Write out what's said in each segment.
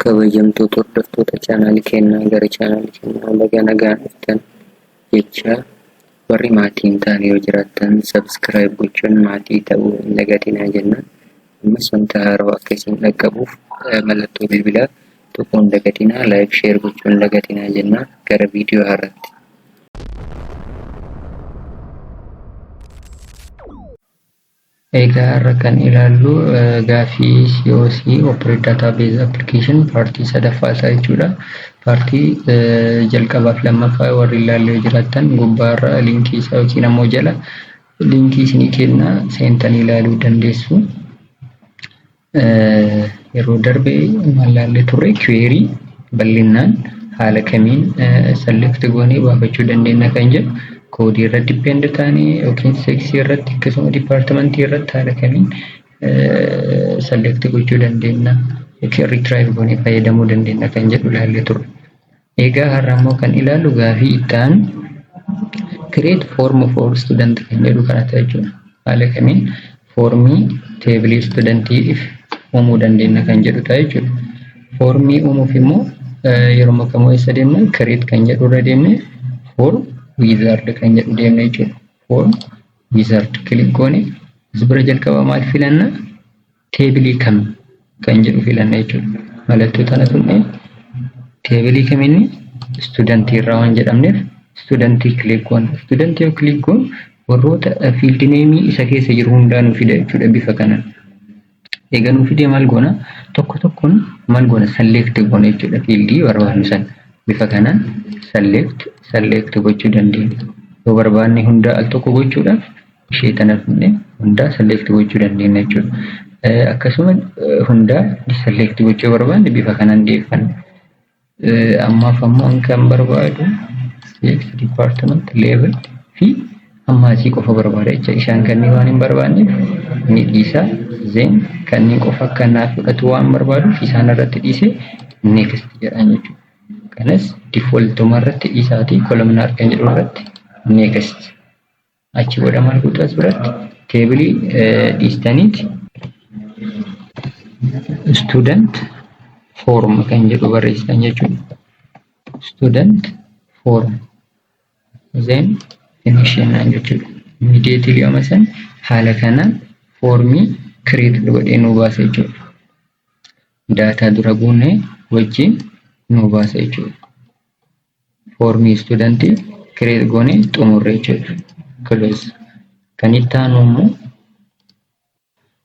kabajamtoota hordoftoota chaanaalii kennaa gara chaanaalii kennaa laga nagaan dhuftan jecha warri maatii hin taane yoo jiraattan subscribe gochuun maatii ta'uu hin dagatinaa jenna. Ammas wanta haarawaa akka isin dhaqqabuuf mallattoo bilbilaa tokko hin dagatinaa, like share gochuun hin dagatinaa jenna. Gara viidiyoo haaraatti. Egaa har'a kan ilaallu gaafii COC Operate Database Application paartii sadaffaa isaa jechuudha. Paartii jalqabaaf lammaffaa warri ilaallee jiraattan gubbaarra liinkii isaa yookiin ammoo jala liinkii isinii kenna seentanii ilaaluu dandeessu. Yeroo darbe ilaallee turre query bal'inaan haala kamiin select goonee baafachuu dandeenya kan jedhu koodii irratti depend taanee yookiin seksii irratti akkasuma dipaartimentii irratti haala kamiin select gochuu dandeenya yookiin retrieve goonee fayyadamuu dandeenya kan jedhu ilaallee turre. Egaa har'a immoo kan ilaallu gaafii ittaan create form for student kan jedhu kana ta'a jechuudha. Haala kamiin foormii teebilii studentiif uumuu dandeenya kan jedhu ta'a jechuudha. Foormii uumuuf immoo yeroo makamoo isa deemna create kan jedhu irra deemne form wizard kan jedhu deemna jechuudha. Form wizard click goone bira jalqaba maal filanna teebilii kam kan jedhu filanna jechuudha. Mallattoo tana tunne teebilii kamiin student irraa waan jedhamneef studentii click goone. Studentii yoo click goone warroota field name isa keessa jiru hundaa nu fida jechuudha bifa kanaan. Egaa nu fidee maal goona tokko tokkoon maal goona select goona jechuudha fiildii barbaadnu san bifa kanaan select gochuu dandeenya. Yoo barbaanne hunda al tokko gochuudhaaf ishee tana finne hunda select gochuu dandeenya jechuudha. Akkasuma hunda select gochuu barbaanne bifa kanaan deeffanna. Ammaaf ammoo kan barbaadu department level fi ammaasii qofa barbaada jecha isaan kanneen waan hin barbaanneef ni dhiisa zen kanneen qofa akka naaf fudhatu waan barbaaduuf isaan irratti dhiise next jedhaan jechuudha. Kanas default irratti dhiisaatii columnar kan jedhu irratti next achi booda maal godhu as biratti teebilii dhiistaniiti student form kan jedhu barreessitan jechuudha. Student form then finish naan jechuudha. Immediately amma san haala kanaan formii create godhee nu baasa jechuudha. Data dura guunee wajjin nu baasa jechuudha. Formii studentii create goonee xumurre jechuudha. Close. Kan itti aanu immoo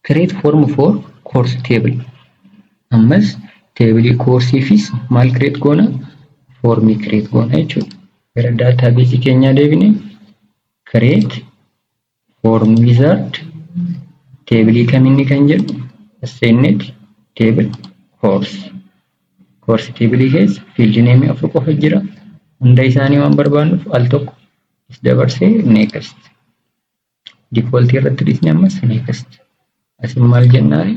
create form for course table. Ammas teebilii koorsiifis maal create goona formii create goona jechuudha. Gara database keenyaa deebinee create form wizard teebilii kamiin kan jedhu assigned table course teebilii keessa field name afur qofa jira. Hunda isaanii waan barbaannuuf al tokko is dabarsee next default irratti dhiisne ammas next asin maal jennaan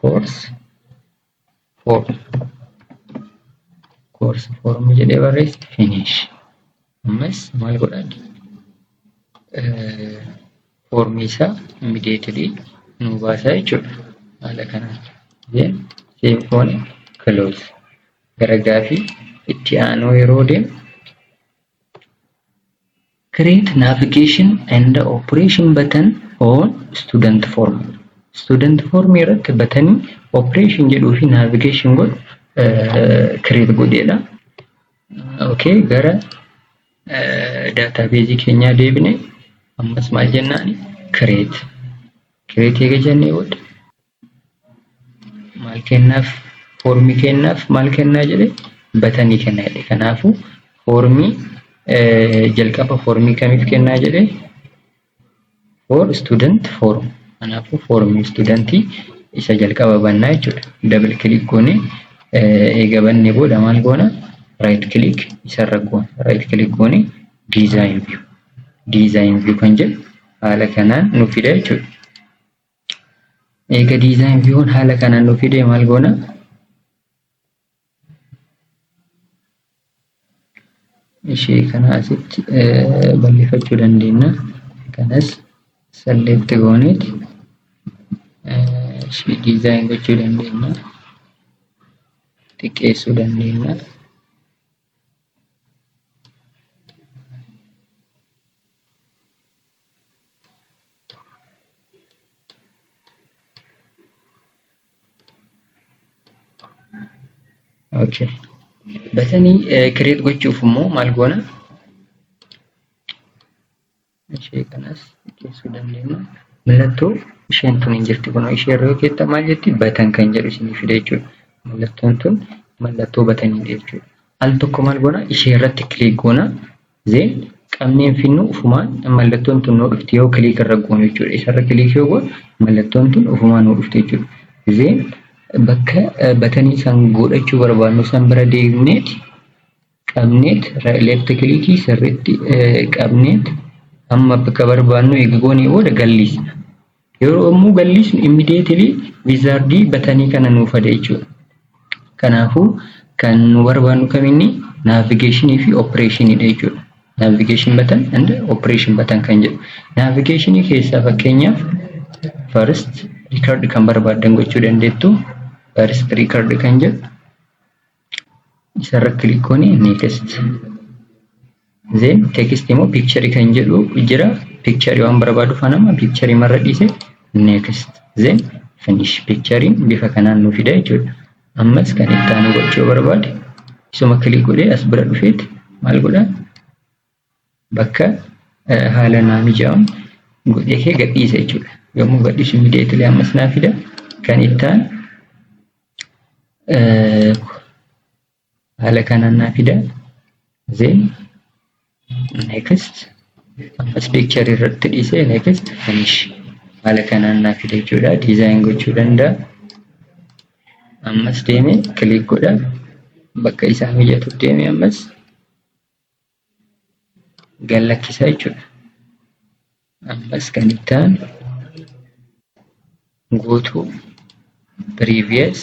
course form jedhee barreesse finish. Ammas maal godhan formii isaa immediately nu baasa jechuudha. Haala kanaan then save goone close. Gara gaafii itti aanuu yeroo deemu create navigation and operation button on student form. Student form irratti batanii operation jedhuu fi navigation godhu create godheedha. Okay, gara database keenyaa deebine ammas maal jennaan create eega jennee booda maal kennaaf formii kennaaf maal kennaa jedhe batanii kennaa jedhe. Kanaafuu formii jalqaba formii kamiif kennaa jedhe for student form. Kanaafuu formii studentii isa jalqaba bannaa jechuudha. Double click goone eega bannee booda maal goona right click isarra goona. Right click goone design view kan jedhu haala kanaan nu fida jechuudha. Eega design view haala kanaan nu fide maal goona ishee kana asitti bal'ifachuu dandeenya. Kanas select gooneeti ishee design gochuu dandeenya. xiqqeessuu dandeenya. Okay. Batanii create gochuuf immoo maal goona? Ishee kanas xiqqeessuu dandeenya. Mallattoo isheen tun hin jirti kun ishee irra keetta maal jetti? Batan kan jedhu isinii fida jechuudha. Mallattoon tun mallattoo batanii jechuudha. Al tokko maal goona? Ishee irratti click goona. Zeen qabneen finnu ufumaan mallattoon tun nuu dhufti yoo click irra goonu jechuudha. Isarra click yoo goonu mallattoon tun ufumaan nuu dhufti jechuudha. Zeen bakka batanii san godhachuu barbaannu san bira deemneet qabneet left click sirriitti qabneet amma bakka barbaannu eeggoonii booda galliisna. Yeroo ammoo galliisnu immediately wizardii batanii kana nuuf fida jechuudha. Kanaafuu kan nu barbaannu kaminni navigation fi operation dha jechuudha. Navigation button and operation button kan jedhu. Navigation keessaa fakkeenyaaf first record kan barbaadan gochuu dandeettu. First record kan jedhu isarra click goonee next. Then text immoo picture kan jedhu jira. Picture waan barbaadu fanama picture marra dhiise next. Then finish picturing bifa kanaan nu fida jechuudha. Ammas kan itti aanu gochuu barbaade isuma click godhee as bira dhufeet maal godha? Bakka haala naa mijaa'uun godhee gadhiisa jechuudha. Yommuu gadhiisu immediately ammas naa fida kan itti aanu haala kanaan naa fida. Then next ammas picture irratti dhiise next finish haala kanaan naa fida jechuudha. Design gochuu danda'a. Ammas deemee click godha bakka isaa mijatu deemee ammas gallakkisa jechuudha. Ammas kan itti aanu guutuu previous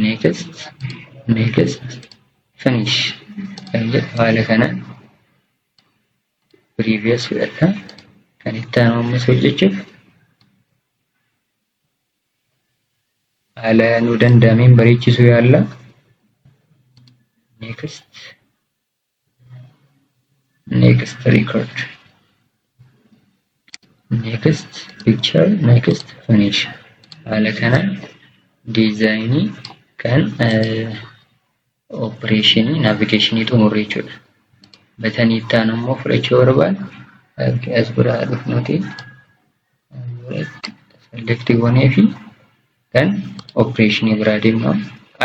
next finish kan jedhu haala kanaan previous fudhata kan itti aanu ammas hojjechuuf haala nu danda'ameen bareechisuu yaalla. Next record next picture next finish haala kanaan design kan operation navigation xumurre jechuudha. Batanii itti aanu immoo fudhachuu barbaadu as bira dhufnuti select goonee fi kan operation biraa deemnu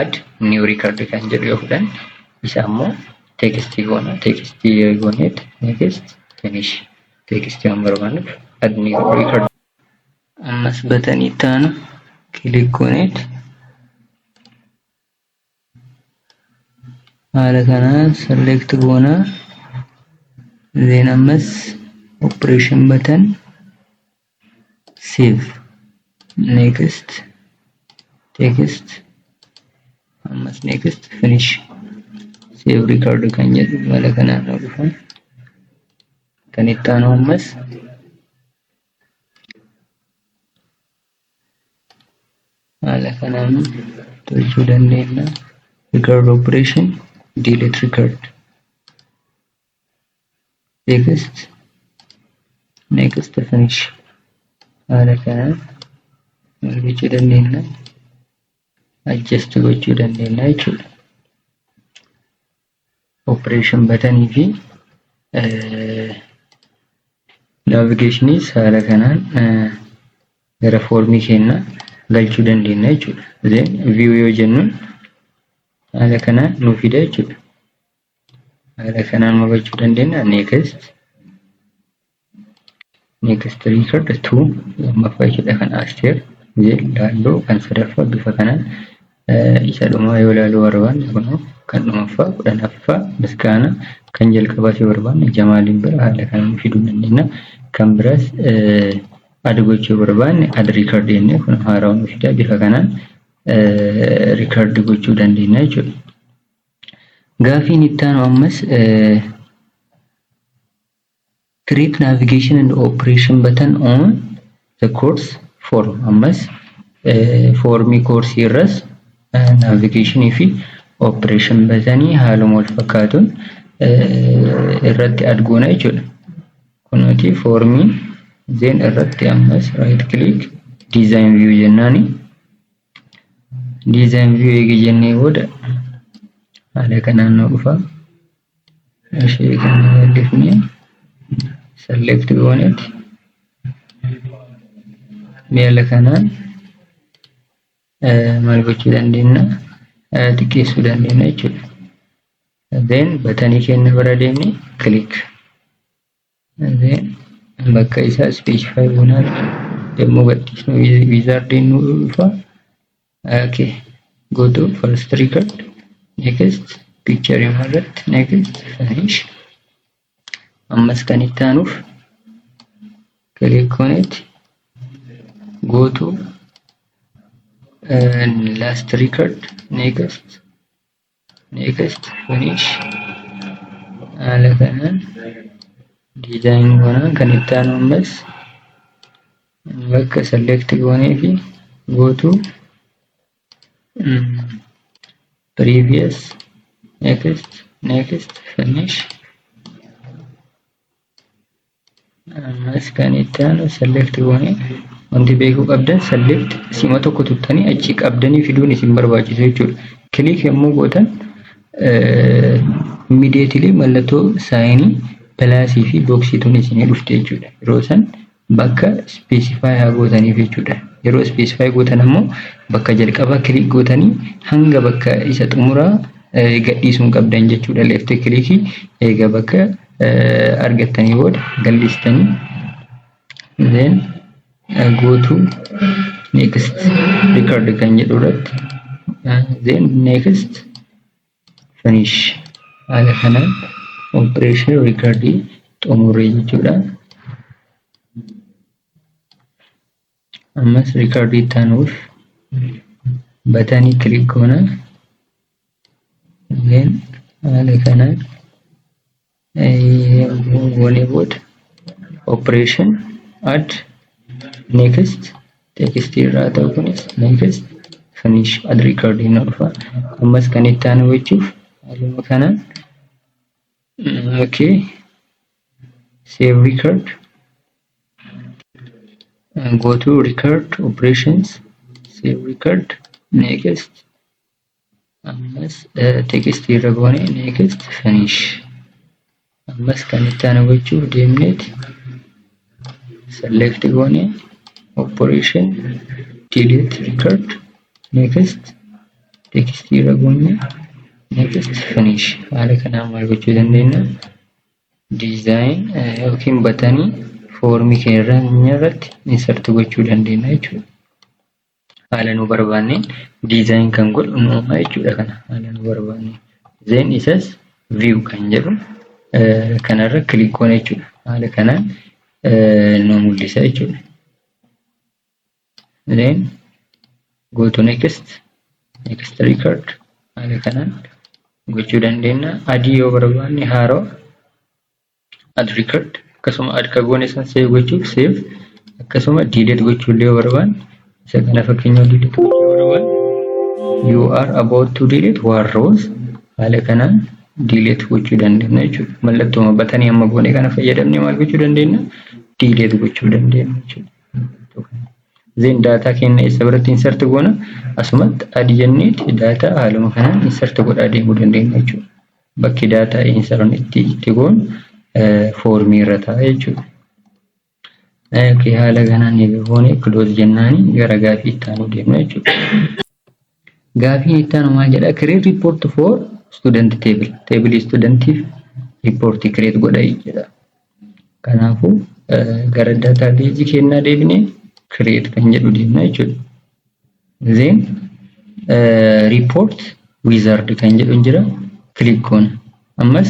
add new record kan jedhu yoo fudhan isa immoo text goona text gooneet next finish text waan barbaannuuf add new record. Ammas batanii itti aanu click gooneet haala kanaan select goona. Then ammas operation button save next text ammas next finish save record kan jedhu haala kanaan dhufan kan itti aanu ammas haala kanaan tolchuu dandeenya. Record operation delete record text next finish haala kanaan gochuu dandeenya. Adjust gochuu dandeenya jechuudha. Operation button fi navigationis haala kanaan gara formii keenya galchuu dandeenya jechuudha. Then view yoo jennuun haala kanaan nu fida jechuudha. Haala kanaan gochuu dandeenya. Next record 2 lammaffaa jechuudha kan asteer laalloo kan sadaffaa bifa kanaan isa dhumaa yoo laaluu barbaanne kunoo kan dhumaffaa kudhanaffaa misgaana kan jalqabaas yoo barbaanne jamaaliin bira haala kanaan fiduu dandeenya. Kan biraas ad gochuu barbaanne ad record jennee kun haarawwan fida bifa kanaan record gochuu dandeenya jechuudha. Gaafiin itti aanu ammas create navigation and operation button on the course form. Ammas formii course irras navigation fi operation batanii haaluma wal fakkaatuun irratti arguuna jechuudha. Kunuuti foormii then irratti ammas right click design view jennaani. Design view eegi jennee booda haala kanaan nu dhufa. Ishee kana wallifnee select gooneeti. Miala kanaan maal gochuu dandeenya? Xiqqeessuu dandeenya jechuudha. Then batanii keenya bira deemnee click. Then bakka isaa specify goonaan deemmoo gadhiisnu wizardiin nu dhufa. Okay, go to first record, next picture irratti, next finish. Ammas kan itti aanuuf click gooneeti. Go to last record, next finish. Haala kanaan design goonaan kan itti aanu ammas bakka select goonee fi go to previous, next finish. Ammas kan itti aanu select goonee wanti beekuu qabdan select sima tokko tuttanii achi qabdanii fiduun isin barbaachisu jechuudha. Click yommuu gootan immediately mallattoo saayinii pilaasii fi boksiituun isinii dhufte jechuudha. Yeroo san bakka specify haa gootaniif jechuudha. Yeroo specify gootan ammoo bakka jalqaba click gootanii hanga bakka isa xumuraa gadhiisuun qabdan jechuudha. Left click eega bakka argattanii booda galleessitanii then go to next record kan jedhu irratti then next finish. Haala kanaan operation recordii xumuree jechuudha. Ammas recordii taanuuf batanii click goona. Then haala kanaan goonee booda operation add next text irraa ta'u kunis next finish add recording nu dhufa. Ammas kan itti aanu jechuuf haaluma kanaan okay save record and go to record operations, save record, next ammas text irra goone next finish. Ammas kan itti aanu jechuuf deemneeti select goone operation delete record, next text irra goone next finish. Haala kanaan maal gochuu dandeenya? Design yookiin batanii foormii keenya irratti insert gochuu dandeenya jechuudha. Haala nu barbaanne design kan godhu nuuma jechuudha. Kana haala nu barbaanne then isas view kan jedhu kanarra click goone jechuudha. Haala kanaan nu mul'isa jechuudha. Then go to next record. Haala kanaan gochuu dandeenya. Adii yoo barbaanne haaroo add record akkasuma add ka goone san save gochuuf save akkasuma delete gochuullee yoo barbaanne isa kana fakkeenyaaf delete gochuu yoo barbaanne you are about to delete one rows. Haala kanaan delete gochuu dandeenya jechuudha. Mallattoo batanii amma goone kana fayyadamnee maal gochuu dandeenya? Delete gochuu dandeenya jechuudha. Then data keenya isa biratti insert goona asumatti add jenneeti data haaluma kanaan insert godhaa deemuu dandeenya jechuudha. Bakki data insert itti goonu foormii irra ta'a jechuudha. Okay, haala kanaan eegalee close jennaani gara gaafii itti aanu deemna jechuudha. Gaafiin itti aanu maal jedha? Create report for student table. Table studentiif report create godhaa jedha. Kanaafuu gara database keenyaa deebinee create kan jedhu deemna jechuudha. Then report wizard kan jedhu jira. Click goona. Ammas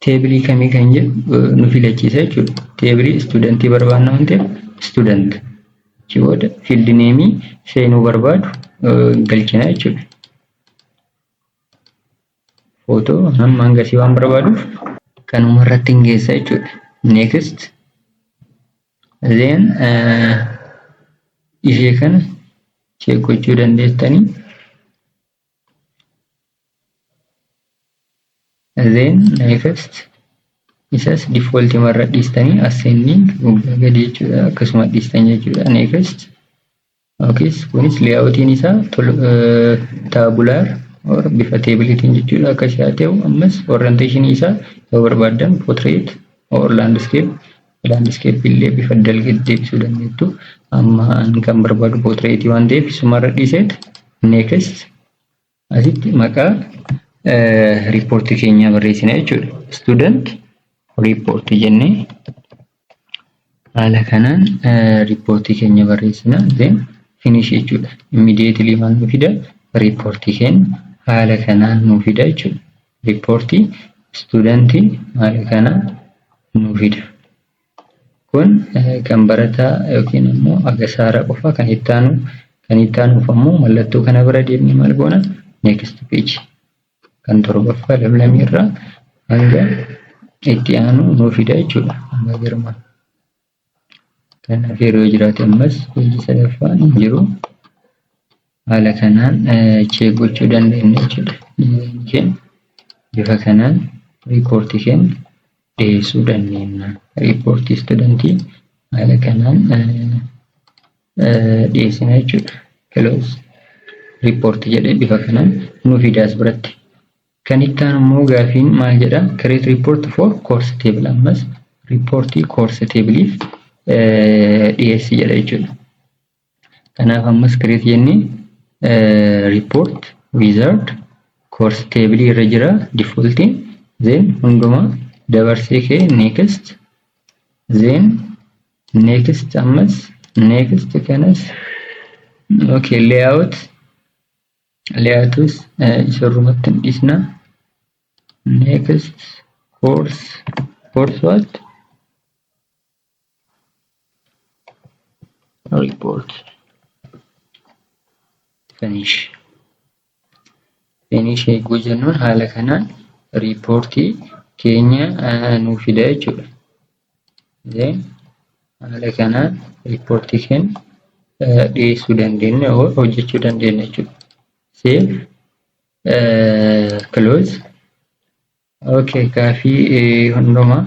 table kamii kan jedhu nu filachiisa jechuudha. Table student barbaanna waan ta'eef student jechuudha. Field name seenuu barbaadu galchina jechuudha. Photo amma hangasii waan barbaaduuf kanuma irratti hin geessa jechuudha. Next then ishee kana check gochuu dandeessanii then next isas default marra dhistanii ascending gubbaa gadi jechuudha akkasuma dhistan jechuudha. Next okay kunis layoutiin isaa tabular or bifa tabletiin jechuudha akkasii haa ta'u ammas orientation isaa yoo barbaadan portrait or landscape illee bifa dalgee deebisuu dandeettu. Amma kan barbaadu portrait waan ta'eef isumarra dhiiseet next asitti maqaa report keenya barreessina jechuudha. Student report jennee haala kanaan report keenya barreessina then finish jechuudha. Immediately maal nu fida report keenya haala kanaan nu fida jechuudha. Report student haala kanaan nu fida. Kun kan barataa yookiin immoo agasaara qofa kan ittaanu ammoo mallattoo kana bira deemnee maal goona next page kan torbaffaa lamlamii irraa hanga itti aanu nu fida jechuudha. Hanga girma kanaaf yeroo jiraate ammas peejii sadaffaan hin jiru haala kanaan check gochuu dandeenya jechuudha. Bifa kanaan report keenya dhiyeessuu dandeenya. Report studentii haala kanaan dhiyeessina jechuudha. Close report jedhee bifa kanaan nu fidaas biratti. Kan ittaan immoo gaafiin maal jedha create report for course table ammas report course tableif dhiyeessi jedha jechuudha. Kanaaf ammas create jennee report wizard course table irra jira default then hundumaa dabarsee kee next then next ammas next kanas okay layouts isarrumatti dhisna next course what report finish eeguu jennuun haala kanaan reportii keenya nu fida jechuudha. Then haala kanaan reportii keenya dhiyeessuu dandeenya hojjechuu dandeenya jechuudha. Save close okay gaafii hundumaa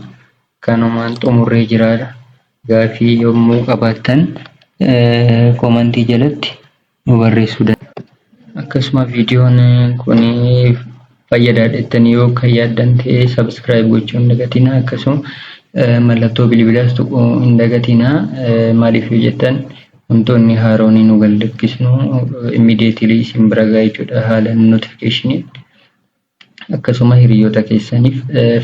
kanumaan xumurree jiraadha. Gaafii yommuu qabaattan komantii jalatti nu barreessuu dandeenya. Akkasuma viidiyoon kun fayyadaa jettanii yoo kan yaaddan ta'e subscribe gochuun hin dagatinaa. Akkasuma mallattoo bilbilaas tuquu hin dagatinaa. Maaliif yoo jettan wantoonni haaroon nu gallakkisnu immediately isin bira ga'a jechuudha haala notification. Akkasuma hiriyoota keessaniif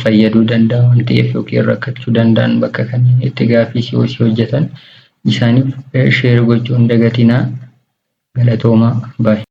fayyaduu danda'a waan ta'eef yookiin rakkachuu danda'an bakka kanatti gaafii si hojjetan isaaniif share gochuu hin dagatinaa. Galatoomaa. Bye.